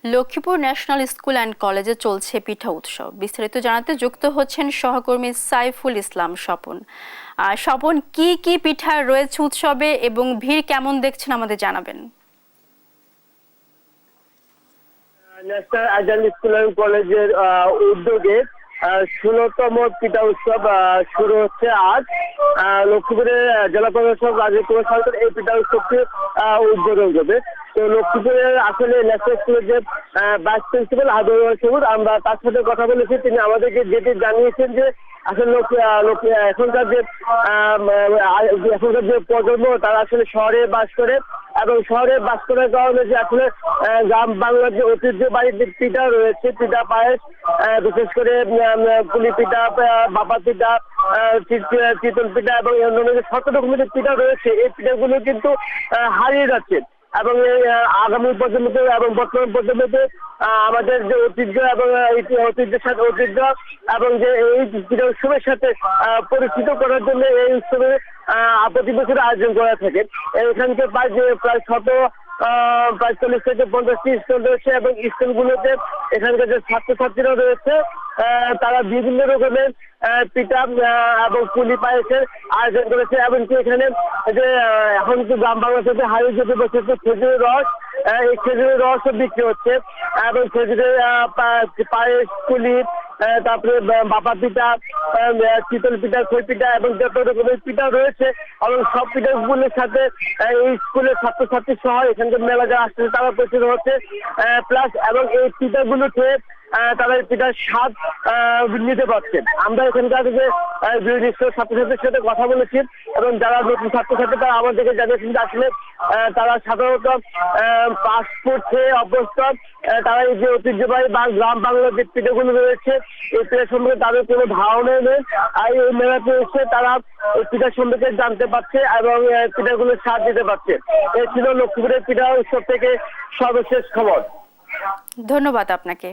Lakshmipur national school and কলেজে চলছে পিঠা উৎসব। বিস্তারিত জানাতে যুক্ত হচ্ছেন সহকর্মী সাইফুল ইসলাম স্বপন। স্বপন, কি কি পিঠা রয়েছে উৎসবে এবং ভিড় কেমন দেখছেন আমাদের জানাবেন। ন্যাশনাল আইডিয়াল স্কুল অ্যান্ড কলেজের উদ্যোগে 16তম পিঠা উৎসব শুরু হচ্ছে আজ। লক্ষ্মীপুরের জেলা প্রশাসক রাজীব কুমার সরকার এই পিঠা উৎসবটি উদ্বোধন করবে। তো লক্ষ্মীপুরের আসলে ন্যাশনাল স্কুলের যে ভাইস প্রিন্সিপাল হাবিবুর সবুজ, আমরা তার সাথে কথা বলেছি। তিনি আমাদেরকে যেটি জানিয়েছেন যে আসলে এখনকার যে প্রজন্ম তারা আসলে শহরে বাস করে, এবং শহরে বাস করার কারণে যে আসলে গ্রাম বাংলার যে ঐতিহ্যবাহী যে পিঠা রয়েছে, পিঠা পায়েস, বিশেষ করে পুলি পিঠা, বাবা পিঠা, চিতল পিঠা এবং অন্যান্য যে 7 রকমের যে পিঠা রয়েছে, এই পিঠাগুলো কিন্তু হারিয়ে যাচ্ছে। এবং এই আগামী প্রজন্মকে এবং বর্তমান প্রজন্মকে আমাদের যে ঐতিহ্য এবং ঐতিহ্যের সাথে ঐতিহ্য এবং যে এই পিঠা উৎসবের সাথে পরিচিত করার জন্য এই উৎসবে প্রতি বছর আয়োজন করা থাকে। এখানকে প্রায় 40 থেকে 50টি স্টল রয়েছে, এবং স্টলগুলোতে এখানকার যে ছাত্রছাত্রীরা রয়েছে তারা বিভিন্ন রকমের পিঠা এবং পুলি পায়েসের আয়োজন করেছে। এমনকি এখানে যে এখন কিন্তু গ্রাম বাংলা থেকে হারিয়ে যেতে বসেছে খেজুরের রস, এই খেজুরের রসও বিক্রি হচ্ছে, এবং খেজুরের পায়েস, পুলি, তারপরে বাবা পিঠা, চিতল পিঠা, খই পিঠা এবং যত রকমের পিঠা রয়েছে, এবং সব পিঠাগুলোর সাথে এই স্কুলের ছাত্রছাত্রী সহ এখানকার মেলা যারা আসছে তারা পরিচিত হচ্ছে। প্লাস এবং এই পিঠাগুলো খেয়ে তারা পিঠার স্বাদ নিতে পারছে। আমরা এখানকার যে ছাত্রছাত্রীর সাথে কথা বলেছি, এবং যারা নতুন ছাত্রছাত্রী তারা আমাদেরকে জানিয়েছেন যে আসলে তারা সাধারণত পাসপোর্ট খেয়ে অভ্যস্ত। তারা এই যে ঐতিহ্যবাহী বা গ্রাম বাংলার যে পিঠাগুলো রয়েছে এই পিঠা সম্পর্কে তাদের কোনো ধারণাই নেই। আর এই মেলাতে এসে তারা এই পিঠা সম্পর্কে জানতে পারছে এবং পিঠাগুলোর স্বাদ দিতে পারছে। এই ছিল লক্ষ্মীপুরের পিঠা উৎসব থেকে সর্বশেষ খবর। ধন্যবাদ আপনাকে।